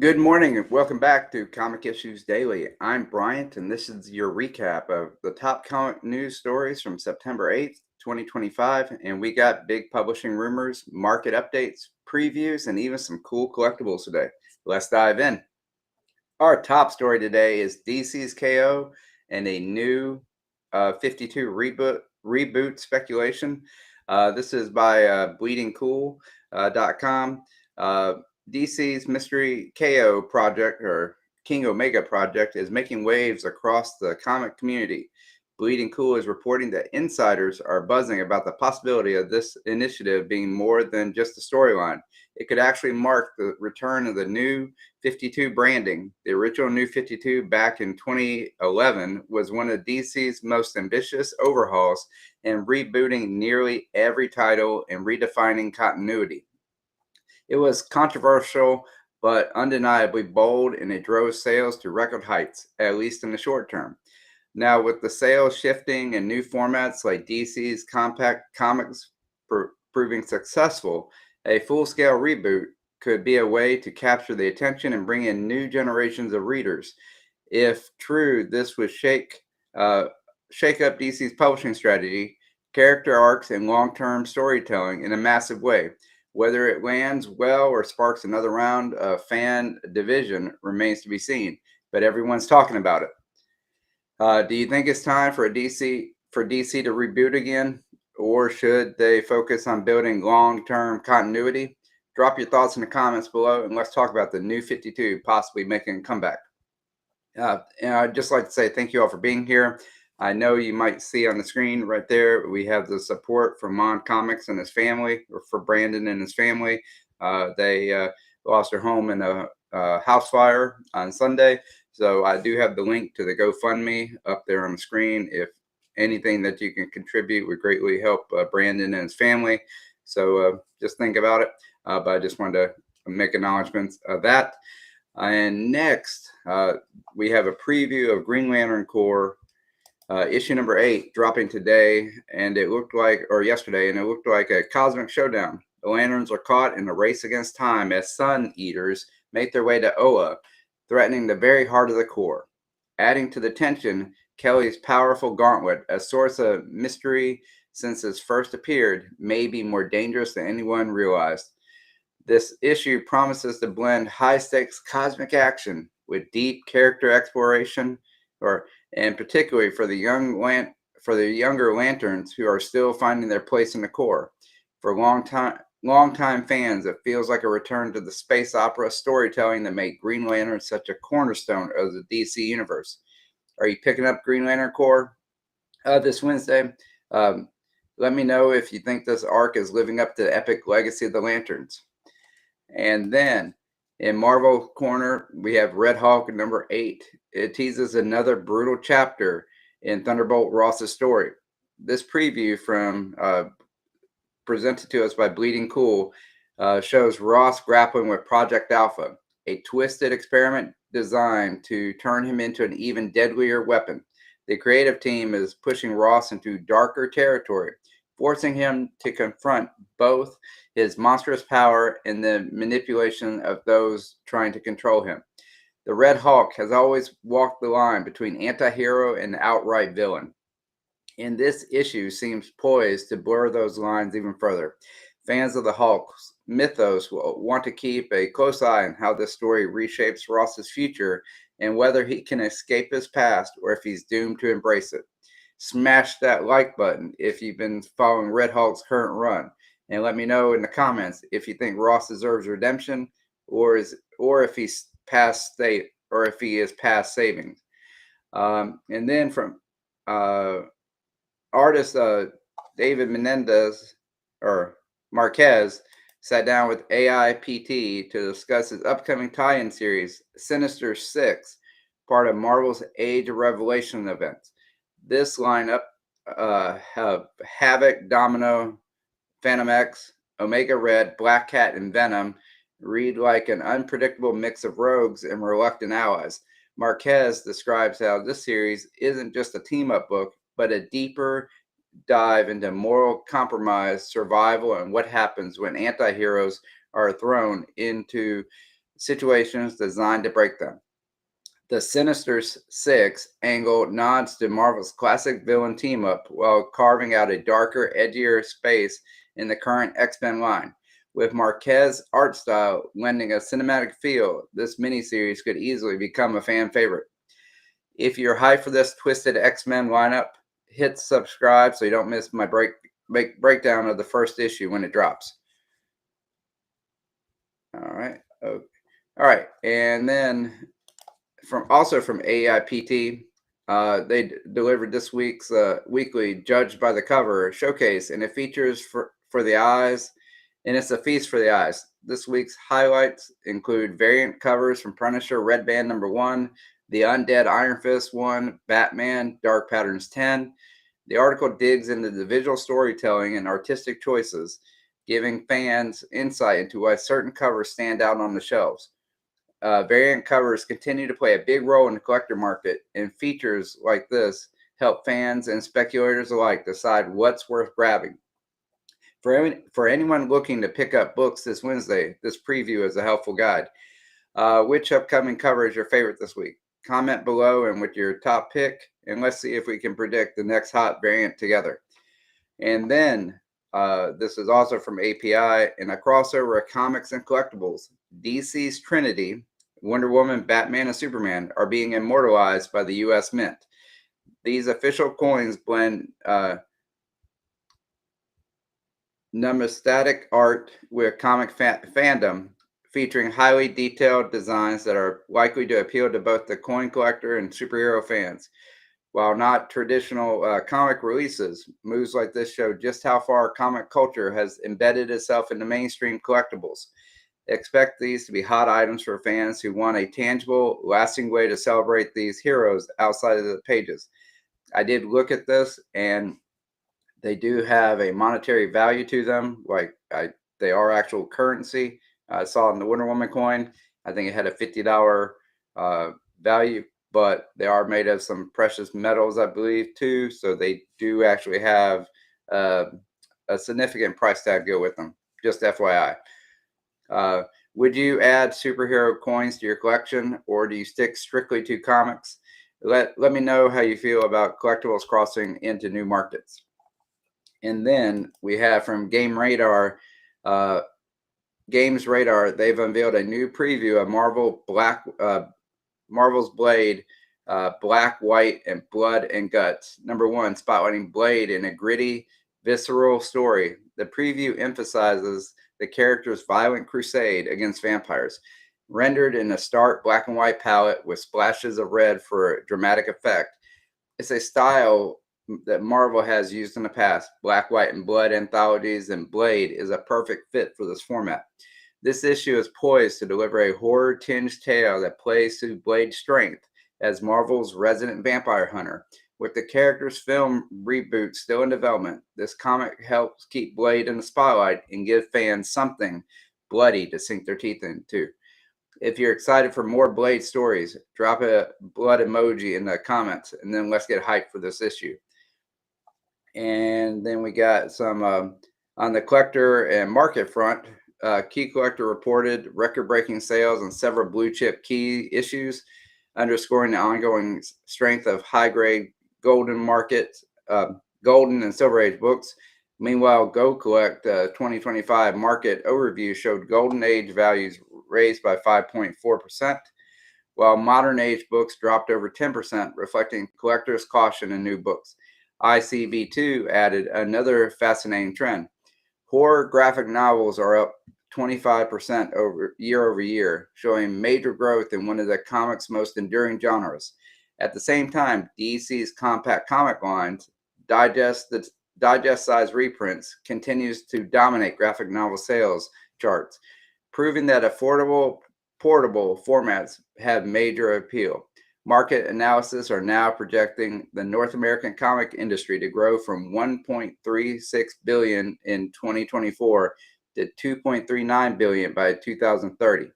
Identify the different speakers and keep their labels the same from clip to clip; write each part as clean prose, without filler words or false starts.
Speaker 1: Good morning and welcome back to Comic Issues Daily. I'm Bryant, and this is your recap of the top comic news stories from September 8th, 2025. And we got big publishing rumors, market updates, previews, and even some cool collectibles today. Let's dive in. Our top story today is DC's KO and a new 52 reboot speculation. This is by bleedingcool.com. DC's Mystery KO project, or King Omega project, is making waves across the comic community. Bleeding Cool is reporting that insiders are buzzing about the possibility of this initiative being more than just a storyline. It could actually mark the return of the new 52 branding. The original New 52 back in 2011 was one of DC's most ambitious overhauls and rebooting nearly every title and redefining continuity. It was controversial, but undeniably bold, and it drove sales to record heights, at least in the short term. Now, with the sales shifting and new formats like DC's Compact Comics proving successful, a full-scale reboot could be a way to capture the attention and bring in new generations of readers. If true, this would shake up DC's publishing strategy, character arcs, and long-term storytelling in a massive way. Whether it lands well or sparks another round of fan division remains to be seen, but everyone's talking about it. Do you think it's time for DC to reboot again, or should they focus on building long-term continuity? Drop your thoughts in the comments below, and let's talk about the new 52 possibly making a comeback. And I'd just like to say thank you all for being here. I know you might see on the screen right there, we have the support from Mon Comics and his family, or for Brandon and his family. They lost their home in a house fire on Sunday. So I do have the link to the GoFundMe up there on the screen. If anything that you can contribute would greatly help Brandon and his family. So just think about it. But I just wanted to make acknowledgments of that. And next, we have a preview of Green Lantern Corps issue number 8 dropping today, and it looked like, or yesterday, and it looked like a cosmic showdown. The Lanterns are caught in a race against time as Sun Eaters make their way to Oa, threatening the very heart of the Corps. Adding to the tension, Kelly's powerful gauntlet, a source of mystery since it first appeared, may be more dangerous than anyone realized. This issue promises to blend high-stakes cosmic action with deep character exploration, and particularly for the younger Lanterns who are still finding their place in the Corps. For longtime fans, it feels like a return to the space opera storytelling that made Green Lantern such a cornerstone of the DC universe. Are you picking up Green Lantern Corps this Wednesday? Let me know if you think this arc is living up to the epic legacy of the Lanterns. And then in Marvel Corner, we have Red Hulk number 8. It teases another brutal chapter in Thunderbolt Ross's story. This preview from presented to us by Bleeding Cool shows Ross grappling with Project Alpha, a twisted experiment designed to turn him into an even deadlier weapon. The creative team is pushing Ross into darker territory, forcing him to confront both his monstrous power and the manipulation of those trying to control him. The Red Hulk has always walked the line between anti-hero and outright villain, and this issue seems poised to blur those lines even further. Fans of the Hulk's mythos will want to keep a close eye on how this story reshapes Ross's future and whether he can escape his past or if he's doomed to embrace it. Smash that like button if you've been following Red Hulk's current run, and let me know in the comments if you think Ross deserves redemption or if he's past state, or if he is past savings. And then from artist David Menendez, or Marquez, sat down with AIPT to discuss his upcoming tie-in series, Sinister 6, part of Marvel's Age of Revelation events. This lineup have Havoc, Domino, Phantom X, Omega Red, Black Cat, and Venom read like an unpredictable mix of rogues and reluctant allies. Marquez describes how this series isn't just a team-up book, but a deeper dive into moral compromise, survival, and what happens when anti-heroes are thrown into situations designed to break them. The Sinister's Six angle nods to Marvel's classic villain team up while carving out a darker, edgier space in the current X-Men line. With Marquez art style lending a cinematic feel, this miniseries could easily become a fan favorite. If you're hyped for this twisted X-Men lineup, hit subscribe so you don't miss my breakdown of the first issue when it drops. All right. Okay. All right. And then from AIPT, they delivered this week's weekly Judged by the Cover showcase, and it features for the eyes, and it's a feast for the eyes. This week's highlights include variant covers from Punisher Red Band #1, the Undead Iron Fist 1, Batman Dark Patterns 10. The article digs into the visual storytelling and artistic choices, giving fans insight into why certain covers stand out on the shelves. Variant covers continue to play a big role in the collector market, and features like this help fans and speculators alike decide what's worth grabbing. For anyone looking to pick up books this Wednesday, this preview is a helpful guide. Which upcoming cover is your favorite this week? Comment below and with your top pick, and let's see if we can predict the next hot variant together. And then this is also from API, in a crossover of comics and collectibles. DC's Trinity, Wonder Woman, Batman, and Superman are being immortalized by the U.S. Mint. These official coins blend numismatic art with comic fandom, featuring highly detailed designs that are likely to appeal to both the coin collector and superhero fans. While not traditional comic releases, moves like this show just how far comic culture has embedded itself into mainstream collectibles. Expect these to be hot items for fans who want a tangible, lasting way to celebrate these heroes outside of the pages. I did look at this, and they do have a monetary value to them. They are actual currency. I saw in the Wonder Woman coin, I think it had a $50 value, but they are made of some precious metals, I believe, too. So they do actually have a significant price tag go with them. Just FYI. Would you add superhero coins to your collection, or do you stick strictly to comics? Let me know how you feel about collectibles crossing into new markets. And then we have from Games Radar, they've unveiled a new preview of Marvel's Blade, Black, White, and Blood and Guts. #1, spotlighting Blade in a gritty, visceral story. The preview emphasizes the character's violent crusade against vampires, rendered in a stark black and white palette with splashes of red for dramatic effect. It's a style that Marvel has used in the past. Black, White, and Blood anthologies, and Blade is a perfect fit for this format. This issue is poised to deliver a horror-tinged tale that plays to Blade's strength as Marvel's resident vampire hunter. With the character's film reboot still in development, this comic helps keep Blade in the spotlight and give fans something bloody to sink their teeth into. If you're excited for more Blade stories, drop a blood emoji in the comments, and then let's get hyped for this issue. And then we got some on the collector and market front. Key Collector reported record-breaking sales on several blue-chip key issues, underscoring the ongoing strength of high-grade golden and Silver Age books. Meanwhile, Go Collect 2025 market overview showed Golden Age values raised by 5.4%, while Modern Age books dropped over 10%, reflecting collectors' caution in new books. ICB2 added another fascinating trend. Horror graphic novels are up 25% year over year, showing major growth in one of the comics' most enduring genres. At the same time, DC's compact comic lines, digest-size reprints, continues to dominate graphic novel sales charts, proving that affordable, portable formats have major appeal. Market analysis are now projecting the North American comic industry to grow from $1.36 billion in 2024 to $2.39 billion by 2030,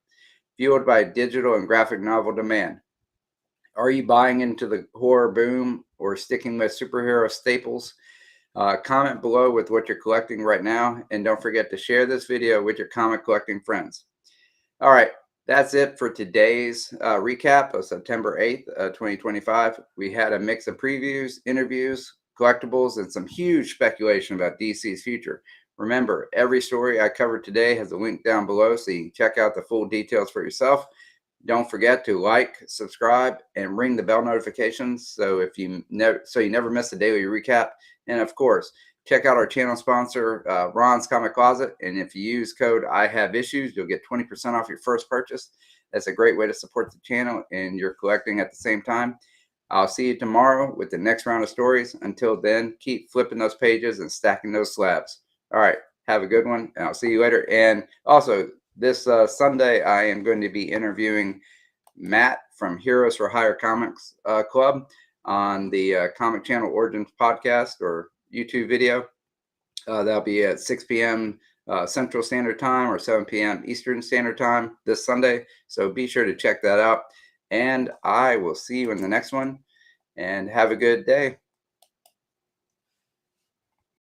Speaker 1: fueled by digital and graphic novel demand. Are you buying into the horror boom or sticking with superhero staples? Comment below with what you're collecting right now, and don't forget to share this video with your comic collecting friends. All right, That's it for today's recap of September 8th, 2025. We had a mix of previews, interviews, collectibles, and some huge speculation about DC's future. Remember, every story I covered today has a link down below so you can check out the full details for yourself. Don't forget to like, subscribe, and ring the bell notifications so you never miss a daily recap. And of course, check out our channel sponsor, Ron's Comic Closet. And if you use code I Have Issues, you'll get 20% off your first purchase. That's a great way to support the channel and you're collecting at the same time. I'll see you tomorrow with the next round of stories. Until then, keep flipping those pages and stacking those slabs. All right, have a good one, and I'll see you later. And also, this Sunday, I am going to be interviewing Matt from Heroes for Hire Comics Club on the Comic Channel Origins podcast or YouTube video. That'll be at 6 p.m. Central Standard Time or 7 p.m. Eastern Standard Time this Sunday. So be sure to check that out. And I will see you in the next one. And have a good day.